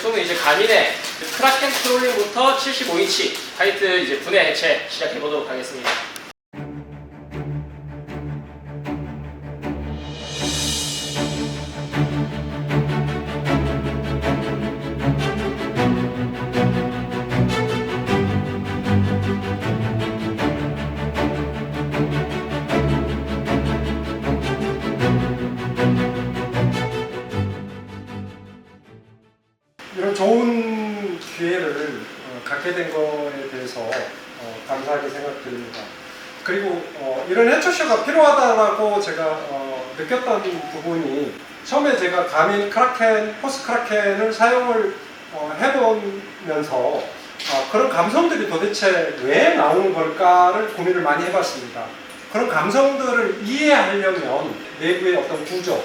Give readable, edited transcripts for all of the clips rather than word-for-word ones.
제품은 이제 가민의 크라켄 트롤링 모터 75인치 하이트 이제 분해 해체 시작해 보도록 하겠습니다. 이런 좋은 기회를 갖게 된 거에 대해서 감사하게 생각드립니다. 그리고 이런 해초쇼가 필요하다고 제가 느꼈던 부분이 처음에 제가 가민 크라켄, 포스 크라켄을 사용을 해보면서 그런 감성들이 도대체 왜 나오는 걸까를 고민을 많이 해봤습니다. 그런 감성들을 이해하려면 내부의 어떤 구조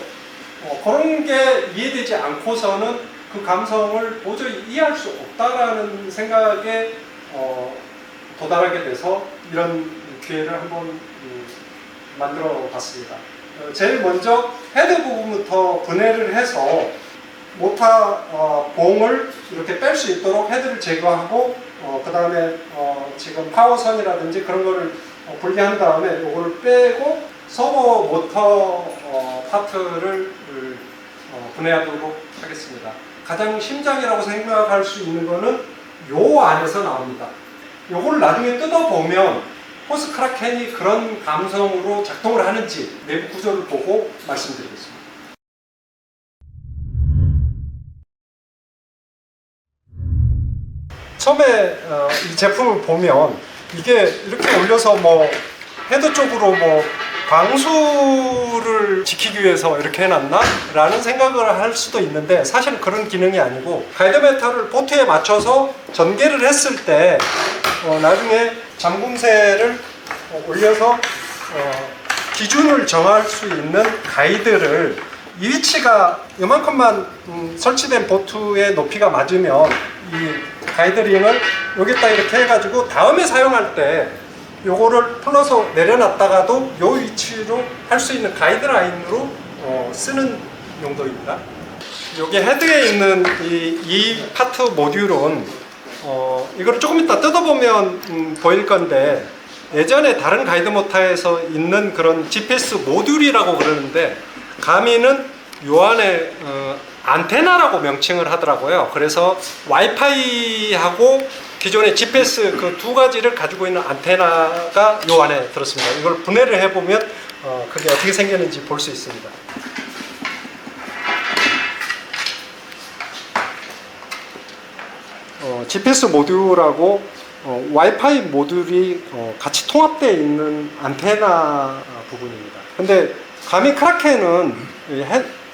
그런 게 이해되지 않고서는 그 감성을 도저히 이해할 수 없다라는 생각에 도달하게 돼서 이런 기회를 한번 만들어 봤습니다. 제일 먼저 헤드 부분부터 분해를 해서 모타 봉을 이렇게 뺄 수 있도록 헤드를 제거하고 그 다음에 지금 파워선이라든지 그런 거를 분리한 다음에 이거를 빼고 서버 모터 파트를 분해하도록 하겠습니다. 가장 심장이라고 생각할 수 있는 거는 요 안에서 나옵니다. 요걸 나중에 뜯어보면 포스 크라켄이 그런 감성으로 작동을 하는지 내부 구조를 보고 말씀드리겠습니다. 처음에 이 제품을 보면 이게 이렇게 올려서 뭐 헤드 쪽으로 뭐 방수를 지키기 위해서 이렇게 해놨나? 라는 생각을 할 수도 있는데 사실은 그런 기능이 아니고 가이드 메탈을 보트에 맞춰서 전개를 했을 때 나중에 잠금쇠를 올려서 기준을 정할 수 있는 가이드를 이 위치가 이만큼만 설치된 보트의 높이가 맞으면 이 가이드링을 여기다 이렇게 해가지고 다음에 사용할 때 요거를 풀러서 내려놨다가도 요 위치로 할 수 있는 가이드라인으로 쓰는 용도입니다. 여기 헤드에 있는 이 파트 모듈은 이걸 조금 이따 뜯어보면 보일 건데 예전에 다른 가이드 모터에서 있는 그런 GPS 모듈이라고 그러는데 가민은 요 안에 안테나라고 명칭을 하더라고요. 그래서 와이파이하고 기존의 GPS 그 두 가지를 가지고 있는 안테나가 요 안에 들었습니다. 이걸 분해를 해보면 그게 어떻게 생겼는지 볼 수 있습니다. GPS 모듈하고 와이파이 모듈이 같이 통합되어 있는 안테나 부분입니다. 근데 가민 크라켄은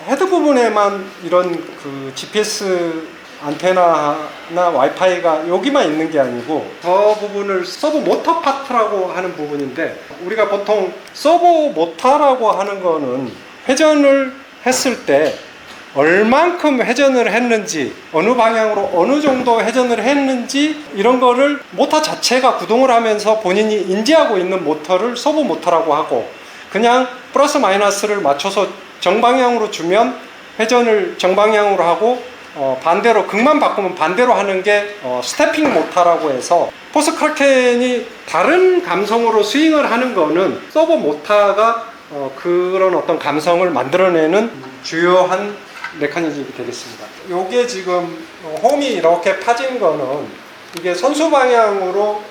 헤드 부분에만 이런 그 GPS 안테나나 와이파이가 여기만 있는 게 아니고 저 부분을 서브 모터 파트라고 하는 부분인데 우리가 보통 서브 모터라고 하는 거는 회전을 했을 때 얼만큼 회전을 했는지 어느 방향으로 어느 정도 회전을 했는지 이런 거를 모터 자체가 구동을 하면서 본인이 인지하고 있는 모터를 서브 모터라고 하고 그냥 플러스 마이너스를 맞춰서 정방향으로 주면 회전을 정방향으로 하고 반대로 극만 바꾸면 반대로 하는 게 스태핑 모터라고 해서 포스 크라켄이 다른 감성으로 스윙을 하는 거는 서버 모터가 그런 어떤 감성을 만들어내는 주요한 메커니즘이 되겠습니다. 요게 지금 홈이 이렇게 파진 거는 이게 선수 방향으로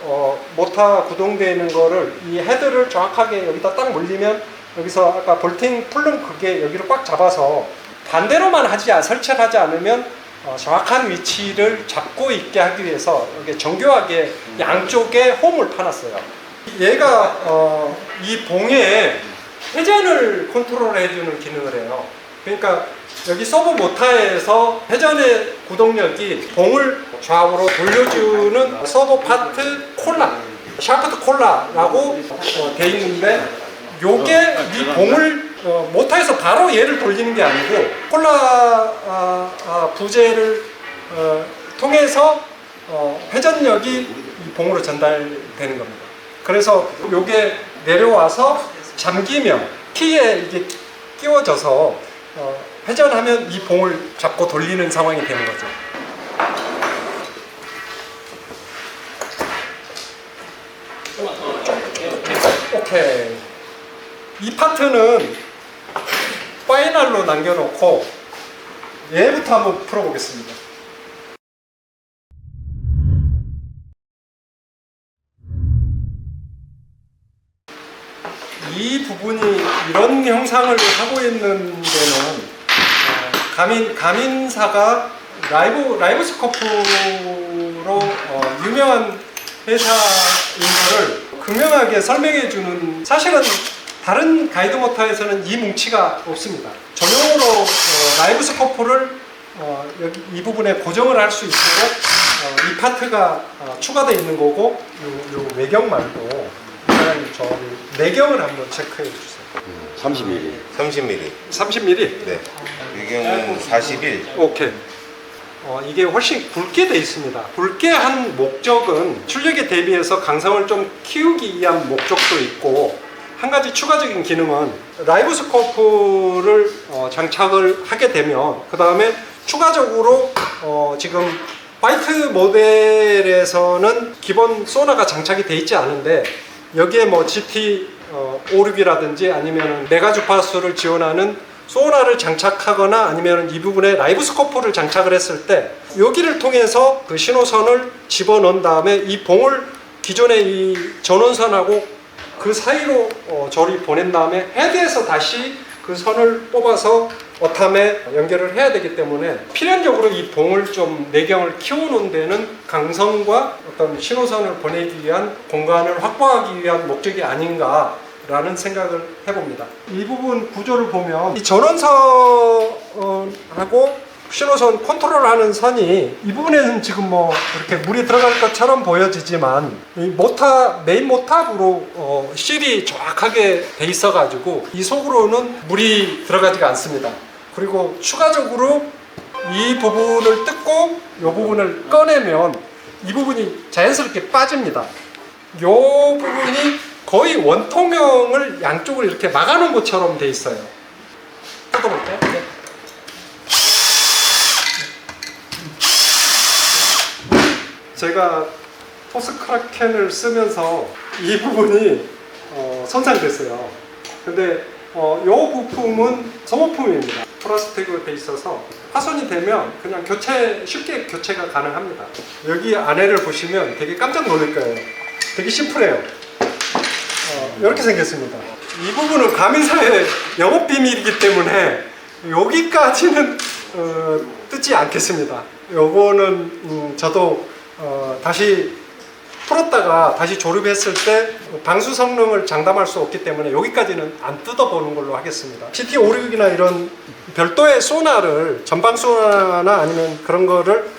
모터 구동되어 있는 거를 이 헤드를 정확하게 여기다 딱 물리면 여기서 아까 볼팅 풀른 그게 여기를 꽉 잡아서 반대로만 설치를 하지 않으면 정확한 위치를 잡고 있게 하기 위해서 이렇게 정교하게 양쪽에 홈을 파놨어요. 얘가 이 봉에 회전을 컨트롤해주는 기능을 해요. 그러니까 여기 서브 모터에서 회전의 구동력이 봉을 좌우로 돌려주는 서브 파트 콜라, 샤프트 콜라라고 되어 있는데 요게 이 봉을 모터에서 바로 얘를 돌리는 게 아니고 콜라 부재를 통해서 회전력이 이 봉으로 전달되는 겁니다. 그래서 요게 내려와서 잠기면 키에 이게 끼워져서 회전하면 이 봉을 잡고 돌리는 상황이 되는 거죠. 조금만 더. 오케이. 이 파트는 파이널로 남겨놓고 얘부터 한번 풀어보겠습니다. 이 부분이 이런 형상을 하고 있는 데는 가민사가 라이브 스코프로 유명한 회사인 거를 극명하게 설명해주는, 사실은 다른 가이드 모터에서는 이 뭉치가 없습니다. 전용으로 라이브 스코프를 여기 이 부분에 고정을 할 수 있도록 이 파트가 추가되어 있는 거고, 요 외경 말고 저 내경을 한번 체크해 주세요. 30mm. 30mm. 30mm? 네. 배경은 41. 오케이. 이게 훨씬 굵게 돼 있습니다. 굵게 한 목적은 출력에 대비해서 강성을 좀 키우기 위한 목적도 있고, 한 가지 추가적인 기능은 라이브 스코프를 장착을 하게 되면 그 다음에 추가적으로 지금 화이트 모델에서는 기본 소나가 장착이 돼 있지 않은데, 여기에 뭐 GT56이라든지 아니면 메가 주파수를 지원하는 소나를 장착하거나 아니면 이 부분에 라이브 스코프를 장착을 했을 때 여기를 통해서 그 신호선을 집어넣은 다음에 이 봉을 기존의 이 전원선하고 그 사이로 저리 보낸 다음에 헤드에서 다시 그 선을 뽑아서 어탐에 연결을 해야 되기 때문에 필연적으로 이 봉을 좀 내경을 키워놓은 데는 강성과 어떤 신호선을 보내기 위한 공간을 확보하기 위한 목적이 아닌가 라는 생각을 해봅니다. 이 부분 구조를 보면 이 전원선하고 신호선 컨트롤하는 선이 이 부분에는 지금 뭐 이렇게 물이 들어갈 것처럼 보여지지만 이 메인 모탑으로 실이 정확하게 돼 있어 가지고 이 속으로는 물이 들어가지가 않습니다. 그리고 추가적으로 이 부분을 뜯고 이 부분을 꺼내면 이 부분이 자연스럽게 빠집니다. 이 부분이 거의 원통형을 양쪽을 이렇게 막아놓은 것처럼 돼 있어요. 뜯어볼까요? 네. 제가 토스크라켄을 쓰면서 이 부분이 손상됐어요. 근데 이 부품은 소모품입니다. 플라스틱으로 돼 있어서 파손이 되면 그냥 쉽게 교체가 가능합니다. 여기 안에를 보시면 되게 깜짝 놀랄 거예요. 되게 심플해요. 이렇게 생겼습니다. 이 부분은 가민사의 영업 비밀이기 때문에 여기까지는 뜯지 않겠습니다. 요거는 저도 다시 풀었다가 다시 조립했을 때 방수 성능을 장담할 수 없기 때문에 여기까지는 안 뜯어보는 걸로 하겠습니다. GT56이나 이런 별도의 소나를 전방 소나나 아니면 그런 거를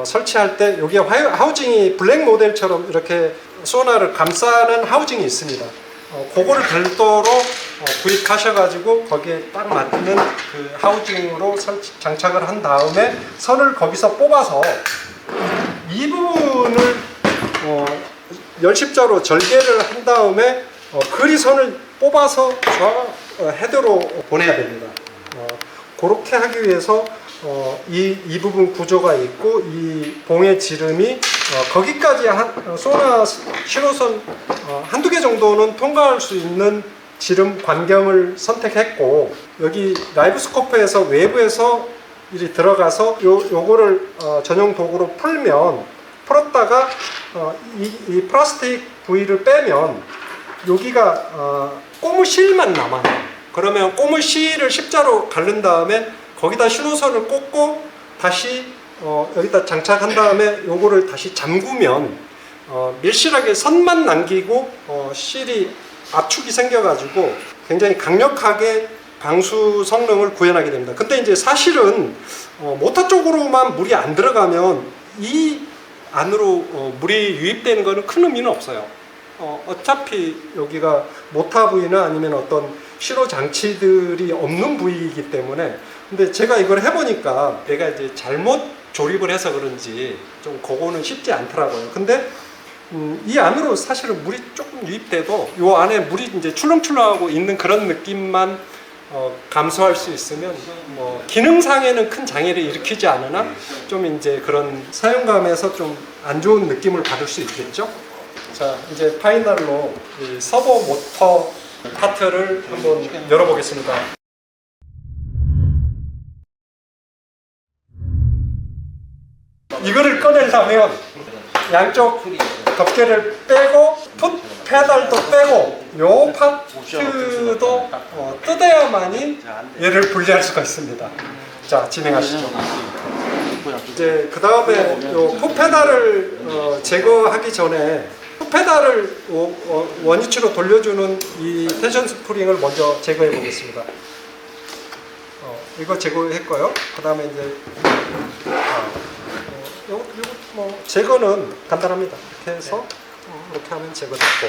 설치할 때 여기에 하우징이 블랙 모델처럼 이렇게 소나를 감싸는 하우징이 있습니다. 그거를 별도로 구입하셔가지고 거기에 딱 맞는 그 하우징으로 장착을 한 다음에 선을 거기서 뽑아서 이 부분을 열십자로 절개를 한 다음에 그리선을 뽑아서 헤드로 보내야 됩니다. 그렇게 하기 위해서 이 부분 구조가 있고 이 봉의 지름이 거기까지 소나 신호선 한두 개 정도는 통과할 수 있는 지름 반경을 선택했고, 여기 라이브 스코프에서 외부에서 일이 들어가서 요거를 전용 도구로 풀었다가 이 플라스틱 부위를 빼면 여기가 고무실만 남아요. 그러면 고무실을 십자로 가른 다음에 거기다 신호선을 꽂고 다시 여기다 장착한 다음에 요거를 다시 잠그면 밀실하게 선만 남기고 실이 압축이 생겨가지고 굉장히 강력하게 방수 성능을 구현하게 됩니다. 근데 이제 사실은 모터 쪽으로만 물이 안 들어가면 이 안으로 물이 유입되는 것은 큰 의미는 없어요. 어차피 여기가 모터 부위나 아니면 어떤 신호 장치들이 없는 부위이기 때문에. 근데 제가 이걸 해보니까 내가 이제 잘못 조립을 해서 그런지 좀 그거는 쉽지 않더라고요. 근데 이 안으로 사실은 물이 조금 유입돼도 이 안에 물이 이제 출렁출렁하고 있는 그런 느낌만 감소할 수 있으면 뭐 기능상에는 큰 장애를 일으키지 않으나 좀 이제 그런 사용감에서 좀 안 좋은 느낌을 받을 수 있겠죠. 자, 이제 파이널로 이 서버 모터 파트를 한번 열어보겠습니다. 이거를 꺼내려면 양쪽 덮개를 빼고 풋 페달도 빼고 요 파트도 뜯어야만이 얘를 분리할 수가 있습니다. 자, 진행하시죠. 이제 그 다음에 요 풋 페달을 제거하기 전에 풋 페달을 원위치로 돌려주는 이 텐션 스프링을 먼저 제거해 보겠습니다. 이거 제거했고요. 그 다음에 이제 요 제거는 간단합니다. 이렇게 해서 이렇게 하면 제거됐고,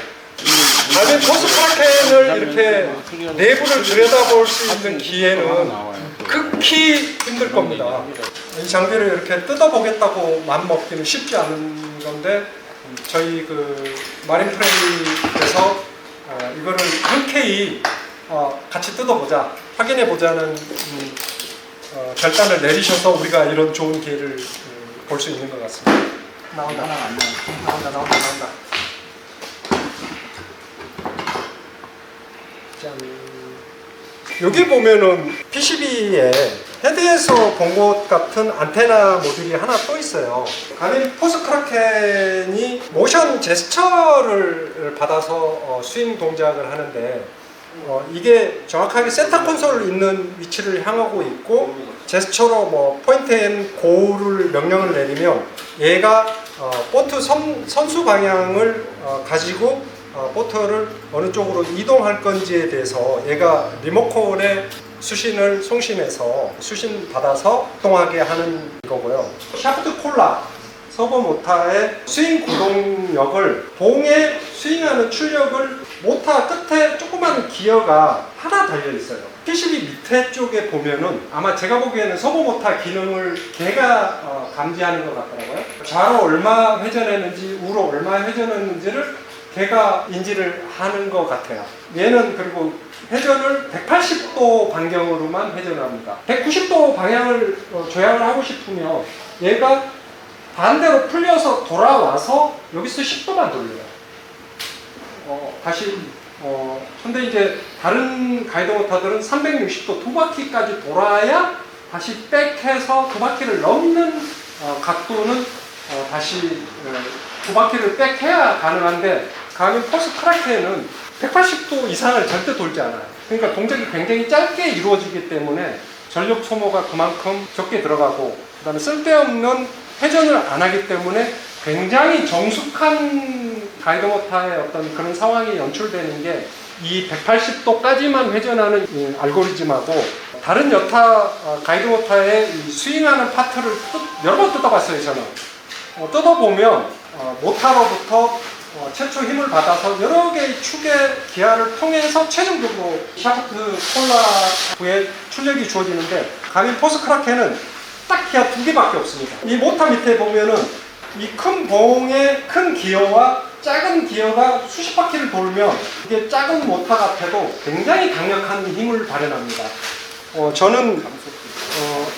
다음에 포스크라켄을 이렇게 내부를 들여다볼 수 있는 기회는 극히 힘들 겁니다. 이 장비를 이렇게 뜯어보겠다고 맘먹기는 쉽지 않은 건데, 저희 그 마린 프렌리에서 이거를 흔쾌히 같이 뜯어보자, 확인해보자는 결단을 내리셔서 우리가 이런 좋은 기회를 볼 수 있는 것 같습니다. 나온다. 짠. 여기 보면은 PCB에 헤드에서 본 것 같은 안테나 모듈이 하나 또 있어요. 가밀 포스크라켄이 모션 제스처를 받아서 스윙 동작을 하는데, 이게 정확하게 센터 콘솔 있는 위치를 향하고 있고, 제스처로 뭐 포인트 앤 고를 명령을 내리면 얘가 보트 선수 방향을 가지고 보트를 어느 쪽으로 이동할 건지에 대해서 얘가 리모컨에 수신을 송신해서 수신 받아서 이동하게 하는 거고요. 샤프트 콜라 서버 모타의 스윙 구동력을, 봉에 스윙하는 출력을 모타 끝에 조그마한 기어가 하나 달려 있어요. PCB 밑에 쪽에 보면은 아마 제가 보기에는 서버 모타 기능을 걔가 감지하는 것 같더라고요. 좌로 얼마 회전했는지 우로 얼마 회전했는지를 걔가 인지를 하는 것 같아요. 얘는 그리고 회전을 180도 반경으로만 회전합니다. 190도 방향을 조향을 하고 싶으면 얘가 반대로 풀려서 돌아와서 여기서 10도만 돌려요. 다시 근데 이제 다른 가이드 모터들은 360도 두 바퀴까지 돌아야 다시 백해서 두 바퀴를 넘는 각도는 다시 두 바퀴를 백해야 가능한데, 가밀 포스크라켄은 180도 이상을 절대 돌지 않아요. 그러니까 동작이 굉장히 짧게 이루어지기 때문에 전력 소모가 그만큼 적게 들어가고, 그 다음에 쓸데없는 회전을 안 하기 때문에 굉장히 정숙한 가이드 모터의 어떤 그런 상황이 연출되는 게, 이 180도까지만 회전하는 이 알고리즘하고 다른 여타 가이드 모터의 이 스윙하는 파트를 여러 번 뜯어봤어요. 저는 뜯어보면 모터로부터 최초 힘을 받아서 여러 개의 축의 기하를 통해서 최종적으로 샤프트 콜라부에 출력이 주어지는데, 가밀 포스크라켄은 딱 기하 두 개밖에 없습니다. 이 모터 밑에 보면은 이 큰 봉의 큰 기어와 작은 기어가 수십 바퀴를 돌면 이게 작은 모터 같아도 굉장히 강력한 힘을 발현합니다. 저는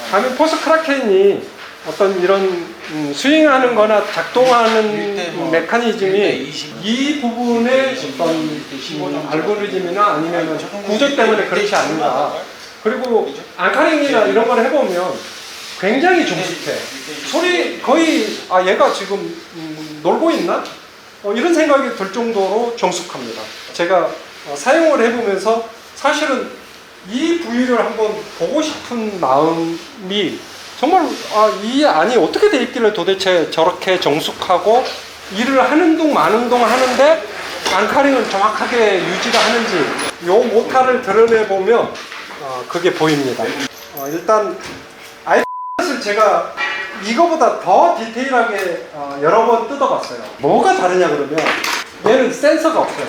가밀 포스크라켄이 어떤 이런 스윙하는 거나 작동하는 메커니즘이 이 부분의 어떤 알고리즘이나 아니면 구조 때문에 그렇지 않는가. 그리고 앙카링이나 이런 걸 해보면 굉장히 정숙해. 소리 거의 얘가 지금 놀고 있나? 이런 생각이 들 정도로 정숙합니다. 제가 사용을 해보면서 사실은 이 부위를 한번 보고 싶은 마음이 정말 이 안이 어떻게 돼 있길래 도대체 저렇게 정숙하고 일을 하는 동 마는 동 하는데 앙카링을 정확하게 유지가 하는지, 요 모타를 드러내보면 그게 보입니다. 일단 아이팟을 제가 이거보다 더 디테일하게 여러 번 뜯어봤어요. 뭐가 다르냐 그러면, 얘는 센서가 없어요.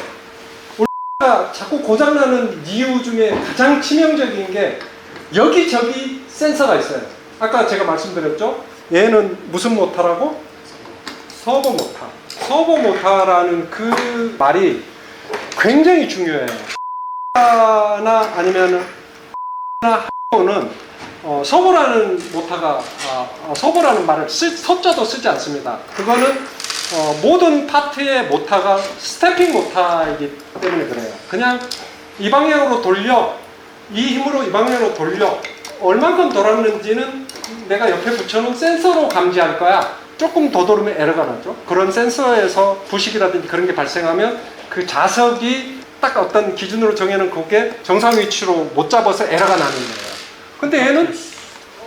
우리가 자꾸 고장나는 이유 중에 가장 치명적인 게 여기저기 센서가 있어요. 아까 제가 말씀드렸죠? 얘는 무슨 모터라고? 서버 모터. 서버 모터라는 그 말이 굉장히 중요해요. 나 아니면은 는 서버라는 모터가 서버라는 말을 서자도 쓰지 않습니다. 그거는 모든 파트의 모타가 스태핑 모타이기 때문에 그래요. 그냥 이 방향으로 돌려, 이 힘으로 이 방향으로 돌려, 얼만큼 돌았는지는 내가 옆에 붙여놓은 센서로 감지할 거야. 조금 더 돌으면 에러가 나죠. 그런 센서에서 부식이라든지 그런 게 발생하면 그 자석이 딱 어떤 기준으로 정해놓은 그게 정상 위치로 못 잡아서 에러가 나는 거예요. 근데 얘는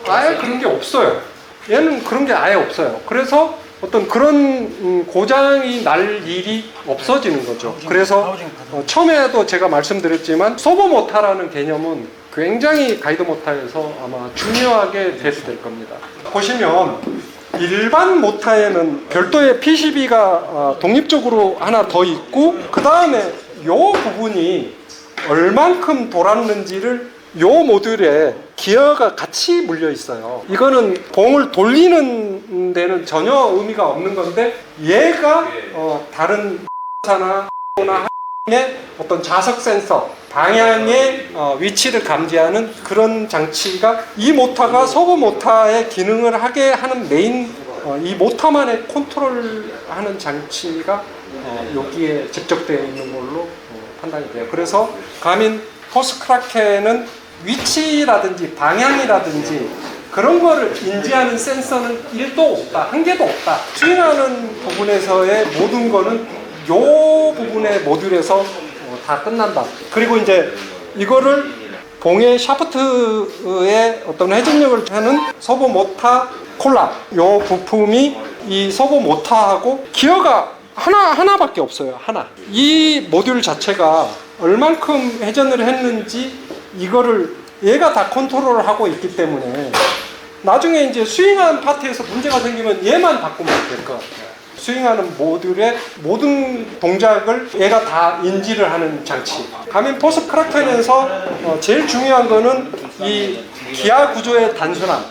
아예 그런 게 없어요. 얘는 그런 게 아예 없어요. 그래서 어떤 그런 고장이 날 일이 없어지는 거죠. 그래서 처음에도 제가 말씀드렸지만 서버 모타라는 개념은 굉장히 가이드 모타에서 아마 중요하게 대두될 겁니다. 보시면 일반 모타에는 별도의 PCB가 독립적으로 하나 더 있고, 그 다음에 요 부분이 얼만큼 돌았는지를 요 모듈에 기어가 같이 물려 있어요. 이거는 봉을 돌리는 데는 전혀 의미가 없는 건데, 얘가 다른 차나 의 어떤 자석 센서, 방향의 위치를 감지하는 그런 장치가, 이 모터가 서버 모터의 기능을 하게 하는 메인 이 모터만의 컨트롤하는 장치가 여기에 집적되어 있는 걸로 판단이 돼요. 그래서 가민 포스 크라켄은 위치라든지 방향이라든지 그런 거를 인지하는 센서는 1도 없다, 한 개도 없다. 스윙하는 부분에서의 모든 거는 요 부분의 모듈에서 다 끝난다. 그리고 이제 이거를 봉의 샤프트의 어떤 회전력을 하는 서버 모터 콜랍, 요 부품이 이 서버 모터하고 기어가 하나밖에 없어요. 하나. 이 모듈 자체가 얼만큼 회전을 했는지 이거를 얘가 다 컨트롤을 하고 있기 때문에 나중에 이제 스윙하는 파트에서 문제가 생기면 얘만 바꾸면 될 것 같아요. 스윙하는 모듈의 모든 동작을 얘가 다 인지를 하는 장치. 가민 포스 크라켄에서 제일 중요한 거는 이 기아 구조의 단순함,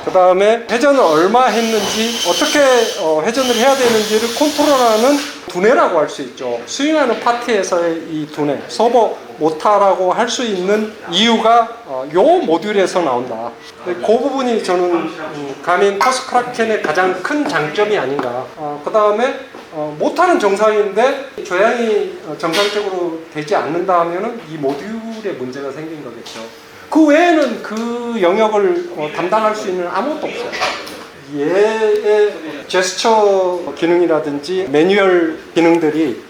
그 다음에 회전을 얼마 했는지, 어떻게 회전을 해야 되는지를 컨트롤하는 두뇌라고 할 수 있죠. 스윙하는 파트에서의 이 두뇌, 서버 모터라고 할 수 있는 이유가 요 모듈에서 나온다. 그 부분이 저는 가민 포스 크라켄의 가장 큰 장점이 아닌가. 그 다음에 모터는 정상인데 조향이 정상적으로 되지 않는다 하면은 이 모듈에 문제가 생긴 거겠죠. 그 외에는 그 영역을 담당할 수 있는 아무것도 없어요. 얘의 제스처 기능이라든지 매뉴얼 기능들이,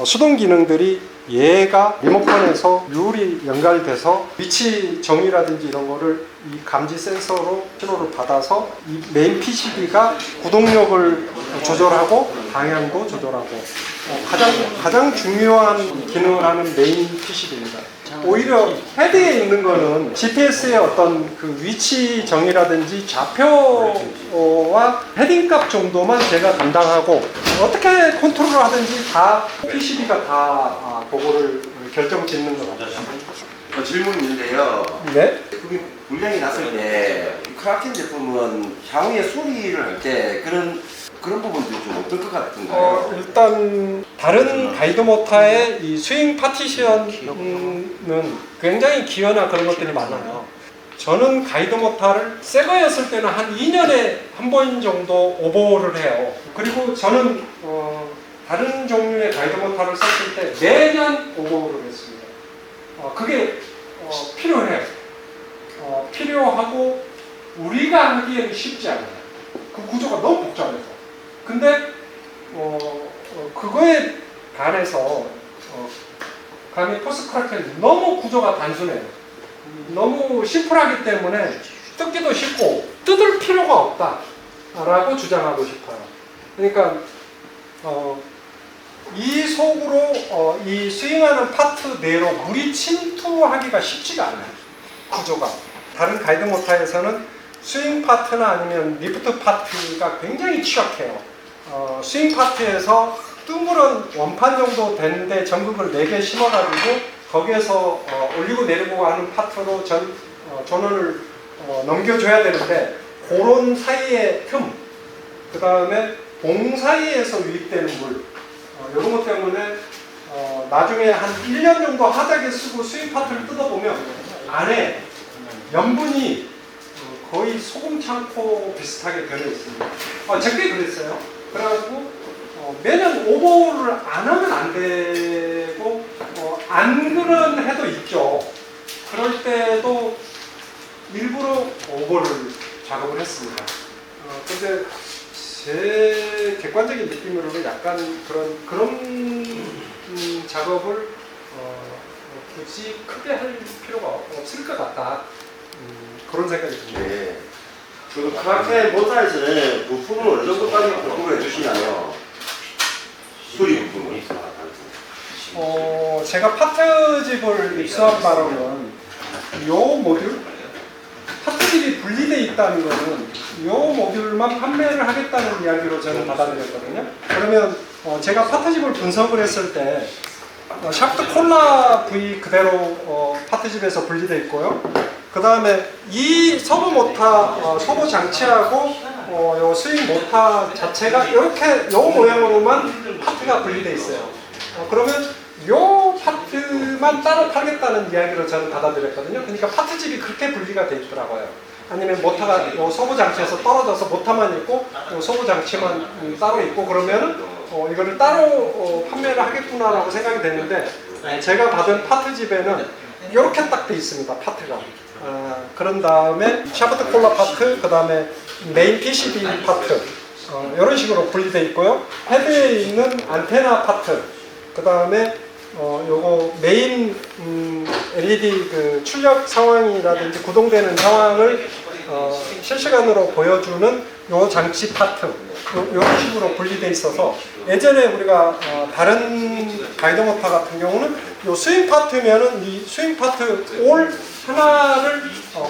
수동 기능들이 얘가 리모컨에서 률이 연결돼서 위치 정의라든지 이런 거를 이 감지 센서로 신호를 받아서 이 메인 PCB가 구동력을 조절하고 방향도 조절하고 가장 중요한 기능을 하는 메인 PCB입니다. 오히려 헤드에 있는 거는 GPS의 어떤 그 위치 정의라든지 좌표와 헤딩값 정도만 제가 담당하고, 어떻게 컨트롤을 하든지 다 PCB가 다 그거를 결정 짓는 것 같아요. 질문이 있는데요. 네? 그게 불량이 났을 때 크라켄 제품은 향후에 수리를 할 때 그런 부분들이 좀 어떨 것 같은가요? 일단 다른 가이드 모터의 이 스윙 파티션은 굉장히 기어나 그런 것들이 많아요. 저는 가이드 모터를 새 거였을 때는 한 2년에 한 번 정도 오버홀을 해요. 그리고 저는 다른 종류의 가이드 모터를 썼을 때 매년 오버홀을 했습니다. 그게 필요해요. 필요하고 우리가 하기에는 쉽지 않아요. 그 구조가 너무 복잡해서. 근데 그거에 반해서 가민 포스 크라켄 너무 구조가 단순해요. 너무 심플하기 때문에 뜯기도 쉽고 뜯을 필요가 없다라고 주장하고 싶어요. 그러니까 이 속으로 이 스윙하는 파트 내로 물이 침투하기가 쉽지가 않아요. 구조가. 다른 가이드 모터에서는 스윙 파트나 아니면 리프트 파트가 굉장히 취약해요. 스윙 파트에서 둥그런 원판 정도 되는데 전극을 4개 심어가지고 거기에서 올리고 내리고 하는 파트로 전원을 넘겨줘야 되는데, 그런 사이의 틈, 그 다음에 봉 사이에서 유입되는 물, 이런 것 때문에 나중에 한 1년 정도 하작에 쓰고 스윙 파트를 뜯어보면 안에 염분이 거의 소금 창고 비슷하게 변해 있습니다. 제게 그랬어요. 그래가지고 매년 오버를 안 하면 안 되고 안 그런 해도 있죠. 그럴 때도 일부러 오버를 작업을 했습니다. 근데 제 객관적인 느낌으로는 약간 그런 작업을 굳이 크게 할 필요가 없을 것 같다. 그런 생각이 듭니다. 네. 그 크라켄 모터에서는 부품을 어느 정도까지 공급을 해주시나요? 수리 부품을. 제가 파트집을 입수한 바로는 요 모듈 파트집이 분리되어 있다는 거는 요 모듈만 판매를 하겠다는 이야기로 저는 받아들였거든요. 그러면 제가 파트집을 분석을 했을 때 샤프트 콜라 부위 그대로 파트집에서 분리되어 있고요. 그 다음에 이 서브 모터, 서브 장치하고 요 스윙 모터 자체가 이렇게 요 모양으로만 파트가 분리되어 있어요. 그러면 요 파트만 따로 팔겠다는 이야기로 저는 받아들였거든요. 그러니까 파트집이 그렇게 분리가 되어 있더라고요. 아니면 모터가 요 서브 장치에서 떨어져서 모터만 있고 요 서브 장치만 따로 있고 그러면은 이거를 따로 판매를 하겠구나라고 생각이 됐는데 제가 받은 파트집에는 이렇게 딱 돼 있습니다. 파트가. 그런 다음에 샤프트 콜라 파트, 그 다음에 메인 PCB 파트 이런 식으로 분리되어 있고요. 헤드에 있는 안테나 파트, 그 다음에 요거 메인 LED 그 출력 상황이라든지 구동되는 상황을 실시간으로 보여주는 요 장치 파트 이런 식으로 분리되어 있어서 예전에 우리가 다른 가이드 모터 같은 경우는 요 스윙 파트면은 이 스윙 파트 올 하나를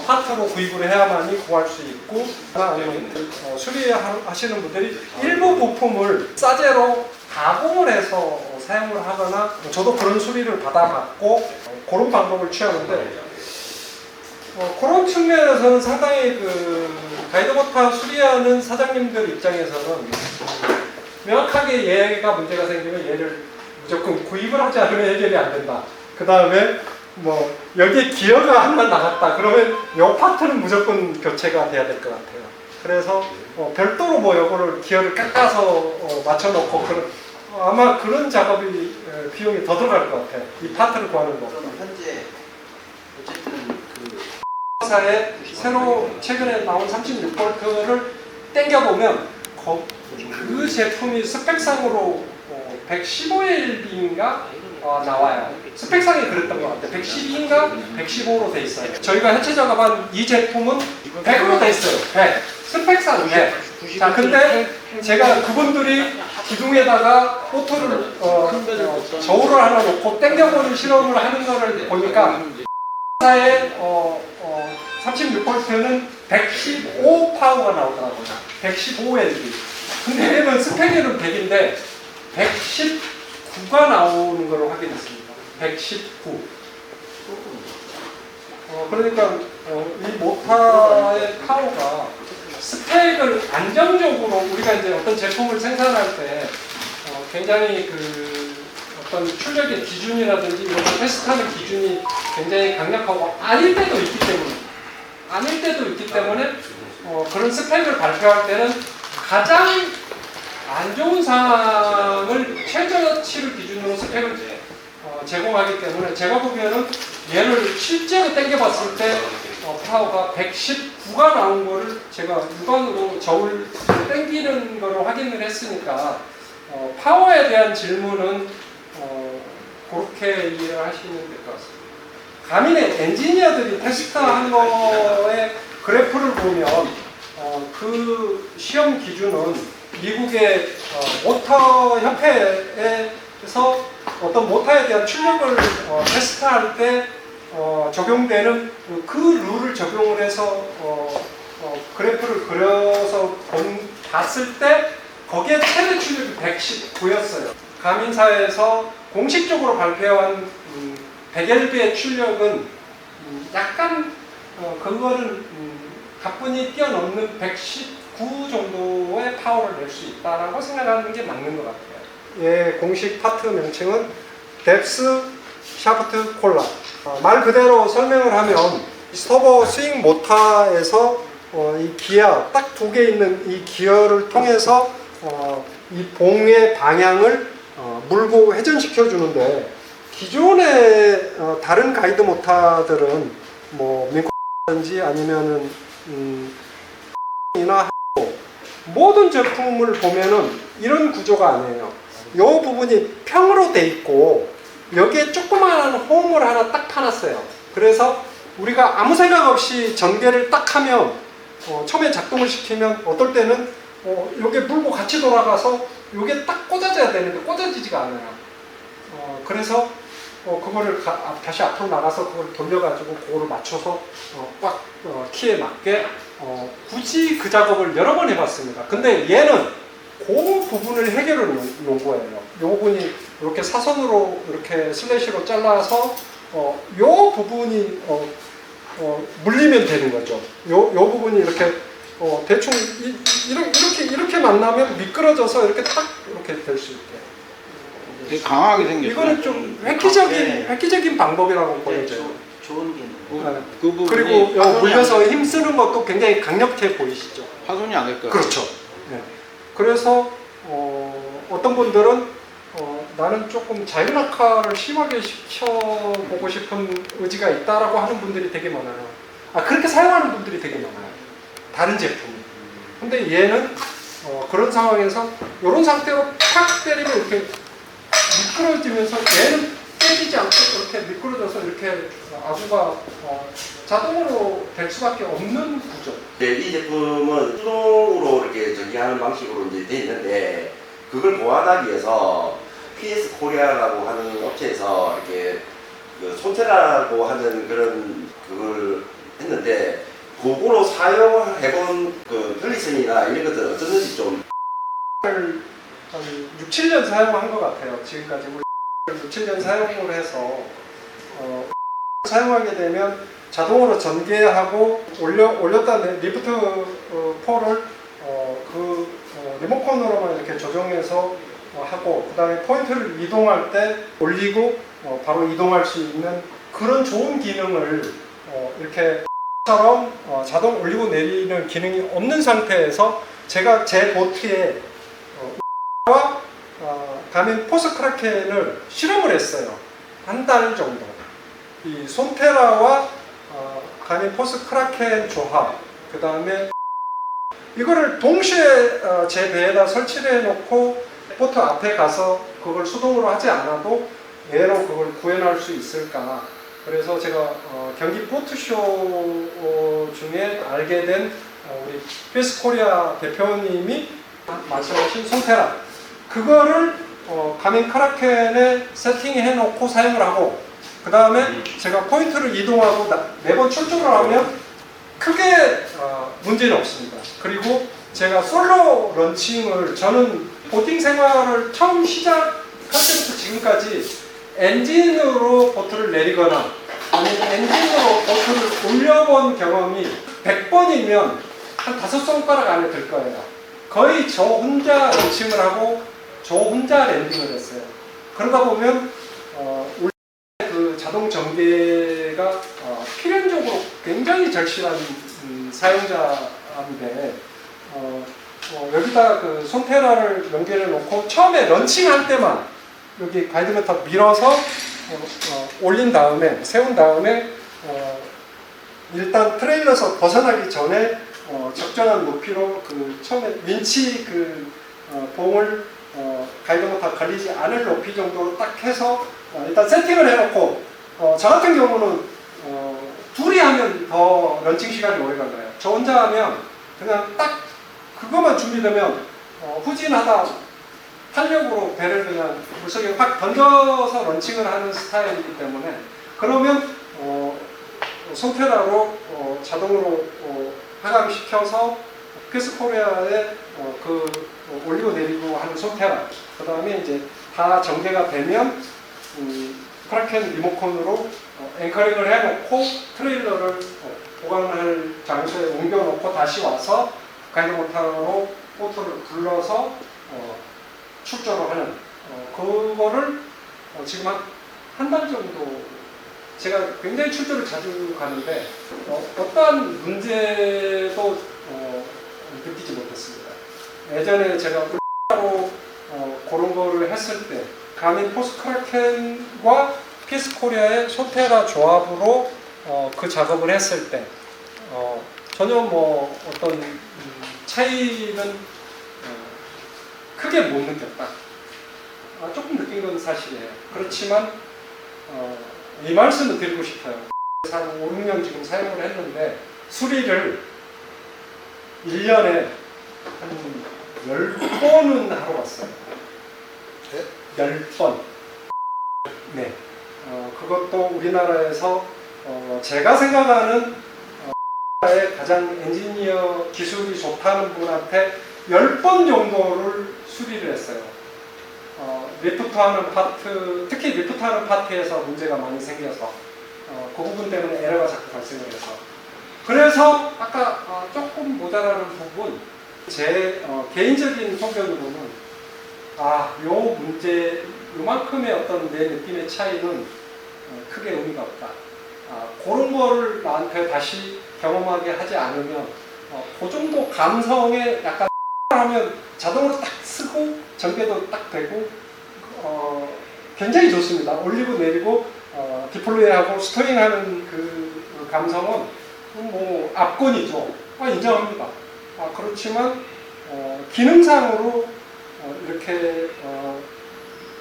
파트로 구입을 해야만이 구할 수 있고 아니면 수리하시는 분들이 일부 부품을 싸제로 가공을 해서 사용을 하거나 저도 그런 수리를 받아봤고 그런 방법을 취하는데 그런 측면에서는 상당히 그 가이드 모터 수리하는 사장님들 입장에서는 명확하게 얘가 문제가 생기면 얘를 무조건 구입을 하지 않으면 해결이 안 된다. 그 다음에 뭐 여기에 기어가 하나 나갔다 그러면 이 파트는 무조건 교체가 돼야 될 것 같아요. 그래서 별도로 뭐 요거를 기어를 깎아서 맞춰놓고 아마 그런 작업이 비용이 더 들어갈 것 같아요. 이 파트를 구하는 거. 현재 어쨌든 회사에 새로 최근에 나온 36V를 땡겨보면 그 제품이 스펙상으로 115LB인가 나와요. 스펙상이 그랬던 것 같아요. 112인가 115로 돼 있어요. 저희가 해체 작업한 이 제품은 100으로 돼 있어요. 100. 스펙상 100. 자, 근데 제가 그분들이 기둥에다가 포트를 저울을 하나 놓고 땡겨보는 실험을 하는 거를 보니까 회사에 36V는 115 파워가 나오더라고요. 115LB. 근데 얘는 스펙에는 100인데 119가 나오는 걸로 확인했습니다. 119. 그러니까 이 모터의 파워가 스펙을 안정적으로 우리가 이제 어떤 제품을 생산할 때 굉장히 그 어떤 출력의 기준이라든지 이런 걸 테스트하는 기준이 굉장히 강력하고 아닐 때도 있기 때문에 그런 스펙을 발표할 때는 가장 안 좋은 상황을 최저치를 기준으로 스펙을 제공하기 때문에 제가 보기에는 얘를 실제로 당겨봤을 때 파워가 119가 나온 거를 제가 육안으로 저울 당기는 거를 확인을 했으니까 파워에 대한 질문은 그렇게 이해를 하시면 될 것 같습니다. 가민의 엔지니어들이 테스트한 거의 그래프를 보면 그 시험 기준은 미국의 모터 협회에서 어떤 모터에 대한 출력을 테스트할 때 적용되는 그 룰을 적용을 해서 그래프를 그려서 봤을 때 거기에 최대 출력이 119였어요. 가민사에서 공식적으로 발표한 100LB의 출력은 약간 그거는 가뿐히 뛰어넘는 119 정도의 파워를 낼 수 있다라고 생각하는 게 맞는 것 같아요. 예, 공식 파트 명칭은 뎁스 샤프트 콜라. 말 그대로 설명을 하면 스토버 스윙 모터에서 이 기어 딱 두 개 있는 이 기어를 통해서 이 봉의 방향을 물고 회전시켜 주는데 기존의 다른 가이드 모터들은 뭐 민코든지 아니면은 이나 모든 제품을 보면은 이런 구조가 아니에요. 이 부분이 평으로 돼 있고 여기에 조그마한 홈을 하나 딱 파놨어요. 그래서 우리가 아무 생각 없이 전개를 딱 하면 처음에 작동을 시키면 어떨 때는 요게 물고 같이 돌아가서 요게 딱 꽂아져야 되는데 꽂아지지가 않아요. 그래서 그거를 다시 앞으로 나가서 그걸 돌려가지고 그거를 맞춰서 꽉 키에 맞게 굳이 그 작업을 여러 번 해봤습니다. 근데 얘는 그 부분을 해결해 놓은 거예요. 이 부분이 이렇게 사선으로 이렇게 슬래시로 잘라서 요 부분이 물리면 되는 거죠. 요 부분이 이렇게 대충 이렇게 만나면 미끄러져서 이렇게 딱 이렇게 될 수 있게. 되게 강하게 생겼어요. 이거는 좀 획기적인 방법이라고 보여져요. 좋은 기능. 그 부분이 그리고 물려서 힘쓰는 것도 굉장히 강력해 보이시죠. 파손이 안 될 거예요. 그렇죠. 네. 그래서 어떤 분들은 나는 조금 자유낙하를 심하게 시켜보고 싶은 의지가 있다라고 하는 분들이 되게 많아요. 그렇게 사용하는 분들이 되게 많아요. 다른 제품이. 근데 얘는 그런 상황에서 이런 상태로 팍 때리면 이렇게 미끄러지면서 얘는 깨지지 않고 이렇게 미끄러져서 이렇게 아구가 자동으로 될 수밖에 없는 구조. 네, 이 제품은 수동으로 이렇게 전개하는 방식으로 이제 돼 있는데 그걸 보완하기 위해서 PS 코리아라고 하는 업체에서 이렇게 그 손테라고 하는 그런 그걸 했는데 그거로 사용해본 그 편리성이나 이런 것들 어쩌는지 좀 한 6, 7년 사용한 것 같아요. 지금까지 우리 6, 7년 사용을 해서 사용하게 되면 자동으로 전개하고 올렸다 리프트 폴을 리모컨으로만 이렇게 조정해서 하고 그 다음에 포인트를 이동할 때 올리고 바로 이동할 수 있는 그런 좋은 기능을 이렇게 처럼 자동 올리고 내리는 기능이 없는 상태에서 제가 제 보트에 가민 포스 크라켄을 실험을 했어요. 한 달 정도. 이 손테라와 가민 포스 크라켄 조합, 그 다음에 이거를 동시에 제 배에다 설치를 해놓고 보트 앞에 가서 그걸 수동으로 하지 않아도 얘로 그걸 구현할 수 있을까. 그래서 제가 경기 보트쇼 중에 알게 된 우리 PS 코리아 대표님이 말씀하신 손테라 그거를 가민 크라켄에 세팅해 놓고 사용을 하고 그 다음에 제가 포인트를 이동하고 매번 출조를 하면 크게 문제는 없습니다. 그리고 제가 솔로 런칭을 저는 보팅 생활을 처음 시작할 때부터 지금까지 엔진으로 보트를 내리거나 아니면 엔진으로 보트를 올려본 경험이 100번이면 한 5손가락 안에 들 거예요. 거의 저 혼자 런칭을 하고 저 혼자 랜딩을 했어요. 그러다 보면 그 자동 전개가 필연적으로 굉장히 절실한 사용자인데 여기다 그 손테라를 연결해 놓고 처음에 런칭할 때만 여기 가이드메터 밀어서 올린 다음에 세운 다음에 일단 트레일러에서 벗어나기 전에 적정한 높이로 그 처음에 윈치 그 봉을 가이드모터 걸리지 않을 높이 정도로 딱 해서 일단 세팅을 해놓고 저 같은 경우는 둘이 하면 더 런칭 시간이 오래 걸려요. 저 혼자 하면 그냥 딱 그것만 준비되면 후진하다 탄력으로 배를 그냥 물속에 확 던져서 런칭을 하는 스타일이기 때문에 그러면 손테라로 자동으로 하강시켜서 PS 코리아에 그 올리고 내리고 하는 손테라 그 다음에 이제 다 전개가 되면 크라켄 리모컨으로 앵커링을 해놓고 트레일러를 보관할 장소에 옮겨놓고 다시 와서 가이드모터로 보트를 불러서 출조를 하는 그거를 지금 한 달 정도 제가 굉장히 출조를 자주 가는데 어떠한 문제도 느끼지 못했습니다. 예전에 제가 했을 때 가민 포스크라켄과 피스코리아의 소테라 조합으로 그 작업을 했을 때 전혀 뭐 어떤 차이는 크게 못 느꼈다. 조금 느낀 건 사실이에요. 그렇지만 이 말씀을 드리고 싶어요. 한 5, 6년 지금 사용을 했는데 수리를 1년에 한 10번은 하러 왔어요. 10번. 네. 그것도 우리나라에서 제가 생각하는 가장 엔지니어 기술이 좋다는 분한테 10번 정도를 수리를 했어요. 리프트하는 파트, 특히 리프트하는 파트에서 문제가 많이 생겨서 그 부분 때문에 에러가 자꾸 발생을 해서 그래서 아까 조금 모자라는 부분 제 개인적인 소견으로는 요 문제 요만큼의 어떤 내 느낌의 차이는 크게 의미가 없다. 그런 거를 나한테 다시 경험하게 하지 않으면 그 정도 감성에 약간 하면 자동으로 딱 쓰고 전개도 딱 되고 굉장히 좋습니다. 올리고 내리고 디플로이하고 스토링하는 그 감성은 뭐 압권이죠. 인정합니다. 그렇지만 기능상으로 이렇게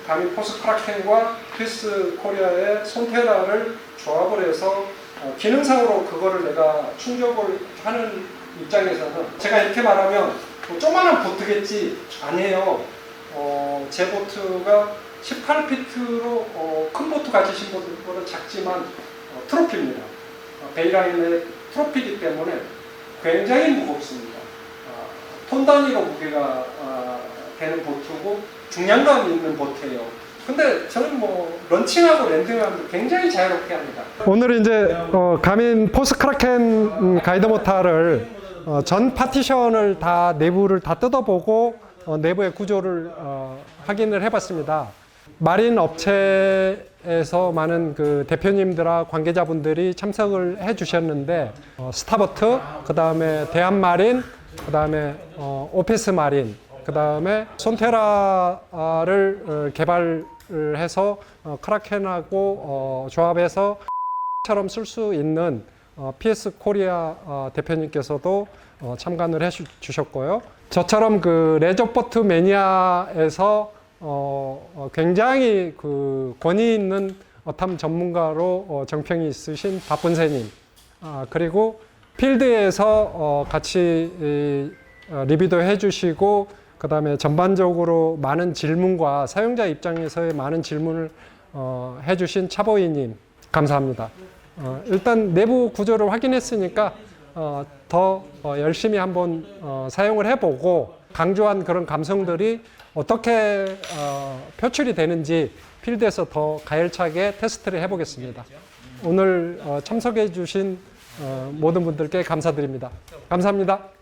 가민 포스크라켄과 피스 코리아의 손테라를 조합을 해서 기능상으로 그거를 내가 충족을 하는 입장에서는 제가 이렇게 말하면 조그만한 보트겠지 아니에요. 제 보트가 18피트로 큰 보트 가지신 분보다 작지만 트로피입니다. 베이라인의 트로피이기 때문에 굉장히 무겁습니다. 톤 단위로 무게가 되는 보트고 중량감 있는 보트예요. 근데 저는 뭐 런칭하고 랜딩하면 굉장히 자유롭게 합니다. 오늘 이제 가민 포스크라켄 가이드 모터를 전 파티션을 다 내부를 다 뜯어보고 내부의 구조를 확인을 해봤습니다. 마린 업체에서 많은 그 대표님들과 관계자분들이 참석을 해주셨는데 스타버트, 그 다음에 대한마린, 그 다음에 오피스 마린, 그 다음에 손테라를 개발을 해서 크라켄하고 조합해서 처럼 쓸 수 있는 PS 코리아 대표님께서도 참관을 해 주셨고요. 저처럼 그 레저보트 매니아에서 굉장히 그 권위 있는 어탐 전문가로 정평이 있으신 박분세님, 그리고 필드에서 같이 리뷰도 해주시고 그 다음에 전반적으로 많은 질문과 사용자 입장에서의 많은 질문을 해주신 차보이님 감사합니다. 일단 내부 구조를 확인했으니까 더 열심히 한번 사용을 해보고 강조한 그런 감성들이 어떻게 표출이 되는지 필드에서 더 가열차게 테스트를 해보겠습니다. 오늘 참석해 주신 모든 분들께 감사드립니다. 감사합니다.